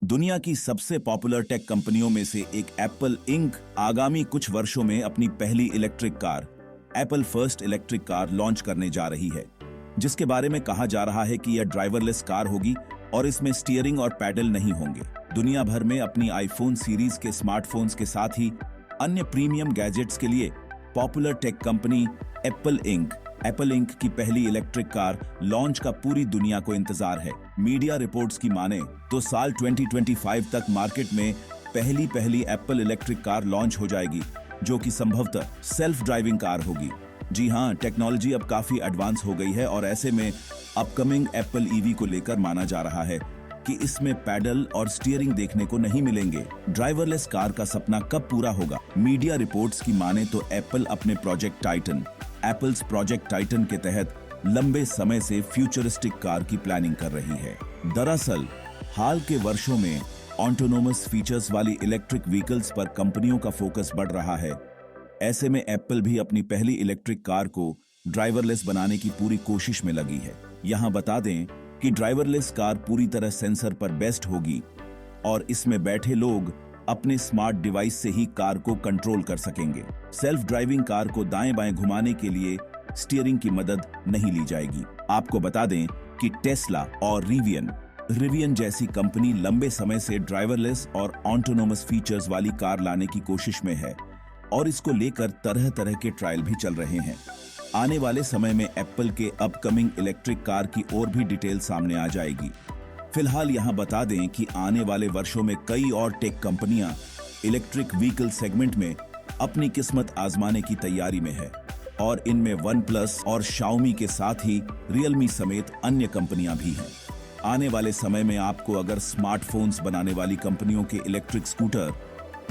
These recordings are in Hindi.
दुनिया की सबसे पॉपुलर टेक कंपनियों में से एक एप्पल इंक आगामी कुछ वर्षों में अपनी पहली electric car Apple first electric car launch करने जा रही है, जिसके बारे में कहा जा रहा है कि यह ड्राइवरलेस कार होगी और इसमें स्टीयरिंग और पैडल नहीं होंगे। दुनिया भर में अपनी आईफोन सीरीज के स्मार्टफोन्स के साथ ही अन्य प्रीमियम गैजेट्स के लिए popular tech company Apple ink की पहली इलेक्ट्रिक कार लॉन्च का पूरी दुनिया को इंतजार है। मीडिया रिपोर्ट्स की माने तो साल 2025 तक मार्केट में पहली एप्पल इलेक्ट्रिक कार लॉन्च हो जाएगी, जो कि संभवतः सेल्फ ड्राइविंग कार होगी। जी हाँ, टेक्नोलॉजी अब काफी एडवांस हो गई है और ऐसे में अपकमिंग एप्पल ईवी को लेकर माना जा रहा है कि इसमें पैडल और स्टीयरिंग देखने को नहीं मिलेंगे। ड्राइवरलेस कार का सपना कब पूरा होगा? मीडिया रिपोर्ट्स की माने तो एप्पल अपने एप्पल्स प्रोजेक्ट टाइटन के तहत लंबे समय से फ्यूचरिस्टिक कार की प्लानिंग कर रही है। दरअसल हाल के वर्षों में ऑटोनोमस फीचर्स वाली इलेक्ट्रिक व्हीकल्स पर कंपनियों का फोकस बढ़ रहा है। ऐसे में एप्पल भी अपनी पहली इलेक्ट्रिक कार को ड्राइवरलेस बनाने की पूरी कोशिश में लगी है। यहाँ बता दें कि ड्राइवरलेस कार पूरी तरह सेंसर पर बेस्ड होगी और इसमें बैठे लोग अपने स्मार्ट डिवाइस से ही कार को कंट्रोल कर सकेंगे। सेल्फ ड्राइविंग कार को दाएं बाएं घुमाने के लिए स्टीयरिंग की मदद नहीं ली जाएगी। आपको बता दें कि टेस्ला और रिवियन जैसी कंपनी लंबे समय से ड्राइवरलेस और ऑटोनोमस फीचर्स वाली कार लाने की कोशिश में है और इसको लेकर तरह तरह के ट्रायल भी चल रहे हैं। आने वाले समय में एप्पल के अपकमिंग इलेक्ट्रिक कार की और भी डिटेल सामने आ जाएगी। फिलहाल यहां बता दें कि आने वाले वर्षों में कई और टेक कंपनियां इलेक्ट्रिक व्हीकल सेगमेंट में अपनी किस्मत आजमाने की तैयारी में है और इनमें OnePlus और Xiaomi के साथ ही Realme समेत अन्य कंपनियां भी हैं। आने वाले समय में आपको अगर स्मार्टफोन्स बनाने वाली कंपनियों के इलेक्ट्रिक स्कूटर,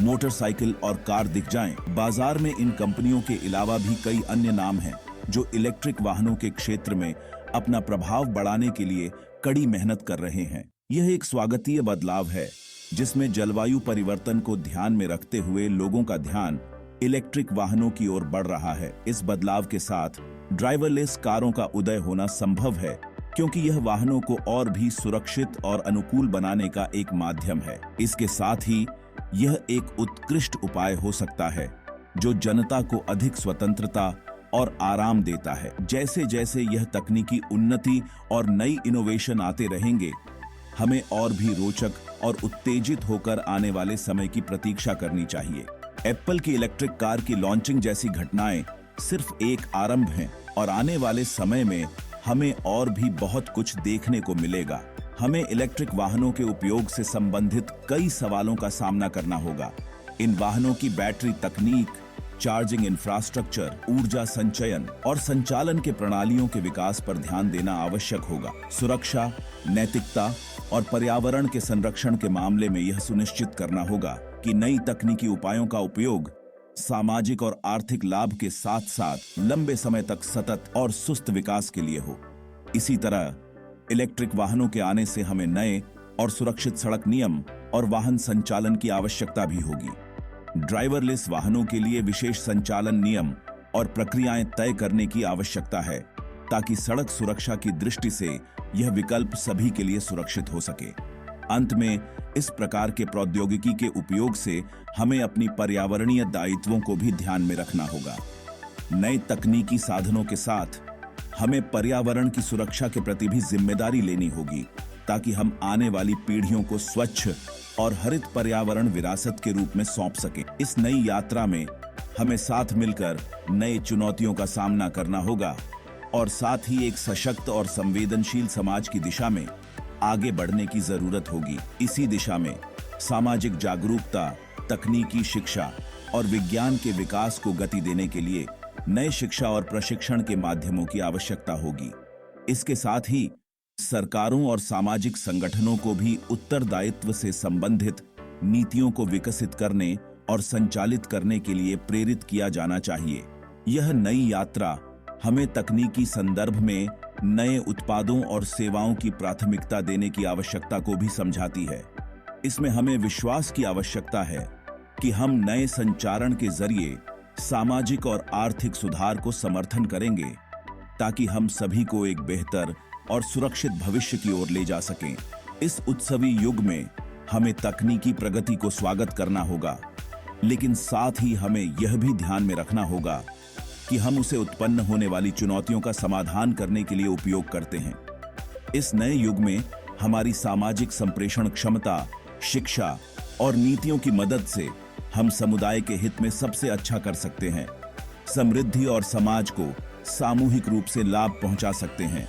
मोटरसाइकिल और कार दिख जाएं, बाजार में इन कंपनियों के अलावा भी कई अन्य नाम हैं जो इलेक्ट्रिक वाहनों के क्षेत्र में अपना प्रभाव बढ़ाने के लिए कड़ी मेहनत कर रहे हैं। यह एक स्वागतीय बदलाव है जिसमें जलवायु परिवर्तन को ध्यान में रखते हुए लोगों का ध्यान इलेक्ट्रिक वाहनों की ओर बढ़ रहा है। इस बदलाव के साथ ड्राइवरलेस कारों का उदय होना संभव है क्योंकि यह वाहनों को और भी सुरक्षित और अनुकूल बनाने का एक माध्यम है। इसके साथ ही यह एक उत्कृष्ट उपाय हो सकता है जो जनता को अधिक स्वतंत्रता और आराम देता है। जैसे जैसे यह तकनीकी उन्नति और नई इनोवेशन आते रहेंगे, हमें और भी रोचक और उत्तेजित होकर आने वाले समय की प्रतीक्षा करनी चाहिए। एप्पल की इलेक्ट्रिक कार की लॉन्चिंग जैसी घटनाएं सिर्फ एक आरंभ हैं और आने वाले समय में हमें और भी बहुत कुछ देखने को मिलेगा। हमें इलेक्ट्रिक वाहनों के उपयोग से संबंधित कई सवालों का सामना करना होगा। इन वाहनों की बैटरी तकनीक, चार्जिंग इंफ्रास्ट्रक्चर, ऊर्जा संचयन और संचालन के प्रणालियों के विकास पर ध्यान देना आवश्यक होगा। सुरक्षा, नैतिकता और पर्यावरण के संरक्षण के मामले में यह सुनिश्चित करना होगा कि नई तकनीकी उपायों का उपयोग सामाजिक और आर्थिक लाभ के साथ साथ लंबे समय तक सतत और सुस्त विकास के लिए हो। इसी तरह इलेक्ट्रिक वाहनों के आने से हमें नए और सुरक्षित सड़क नियम और वाहन संचालन की आवश्यकता भी होगी। ड्राइवरलेस वाहनों के लिए विशेष संचालन नियम और प्रक्रियाएं तय करने की आवश्यकता है ताकि सड़क सुरक्षा की दृष्टि से यह विकल्प सभी के लिए सुरक्षित हो सके। अंत में इस प्रकार के प्रौद्योगिकी के उपयोग से हमें अपनी पर्यावरणीय दायित्वों को भी ध्यान में रखना होगा। नए तकनीकी साधनों के साथ हमें पर्यावरण की सुरक्षा के प्रति भी जिम्मेदारी लेनी होगी ताकि हम आने वाली पीढ़ियों को स्वच्छ और हरित पर्यावरण विरासत के रूप में सौंप सकें। इस नई यात्रा में हमें साथ मिलकर नई चुनौतियों का सामना करना होगा और साथ ही एक सशक्त और संवेदनशील समाज की दिशा में आगे बढ़ने की जरूरत होगी। इसी दिशा में सामाजिक जागरूकता, तकनीकी शिक्षा और विज्ञान के विकास को गति देने के लिए नए शिक्षा और प्रशिक्षण के माध्यमों की आवश्यकता होगी। इसके साथ ही सरकारों और सामाजिक संगठनों को भी उत्तरदायित्व से संबंधित नीतियों को विकसित करने और संचालित करने के लिए प्रेरित किया जाना चाहिए। यह नई यात्रा हमें तकनीकी संदर्भ में नए उत्पादों और सेवाओं की प्राथमिकता देने की आवश्यकता को भी समझाती है। इसमें हमें विश्वास की आवश्यकता है कि हम नए संचारण के जरिए सामाजिक और आर्थिक सुधार को समर्थन करेंगे ताकि हम सभी को एक बेहतर और सुरक्षित भविष्य की ओर ले जा सकें। इस उत्सवी युग में हमें तकनीकी प्रगति को स्वागत करना होगा, लेकिन साथ ही हमें यह भी ध्यान में रखना होगा कि हम उसे उत्पन्न होने वाली चुनौतियों का समाधान करने के लिए उपयोग करते हैं। इस नए युग में हमारी सामाजिक संप्रेषण क्षमता, शिक्षा और नीतियों की मदद से हम समुदाय के हित में सबसे अच्छा कर सकते हैं, समृद्धि और समाज को सामूहिक रूप से लाभ पहुंचा सकते हैं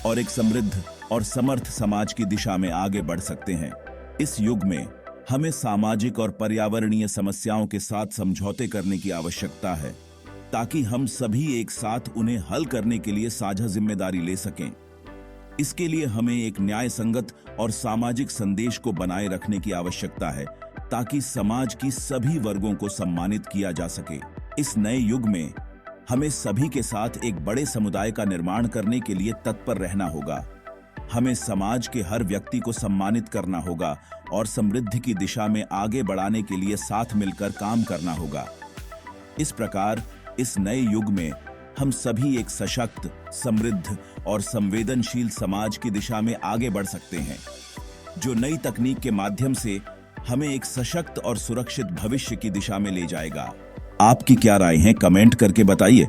और एक समृद्ध और समर्थ समाज की दिशा में आगे बढ़ सकते हैं। इस युग में हमें सामाजिक और पर्यावरणीय समस्याओं के साथ समझौते करने की आवश्यकता है, ताकि हम सभी एक साथ उन्हें हल करने के लिए साझा जिम्मेदारी ले सकें। इसके लिए हमें एक न्याय संगत और सामाजिक संदेश को बनाए रखने की आवश्यकता है, ताकि समाज की सभी वर्गों को सम्मानित किया जा सके। इस नए युग में हमें सभी के साथ एक बड़े समुदाय का निर्माण करने के लिए तत्पर रहना होगा। हमें समाज के हर व्यक्ति को सम्मानित करना होगा और समृद्धि की दिशा में आगे बढ़ाने के लिए साथ मिलकर काम करना होगा। इस प्रकार इस नए युग में हम सभी एक सशक्त, समृद्ध और संवेदनशील समाज की दिशा में आगे बढ़ सकते हैं, जो नई तकनीक के माध्यम से हमें एक सशक्त और सुरक्षित भविष्य की दिशा में ले जाएगा। आपकी क्या राय है, कमेंट करके बताइए।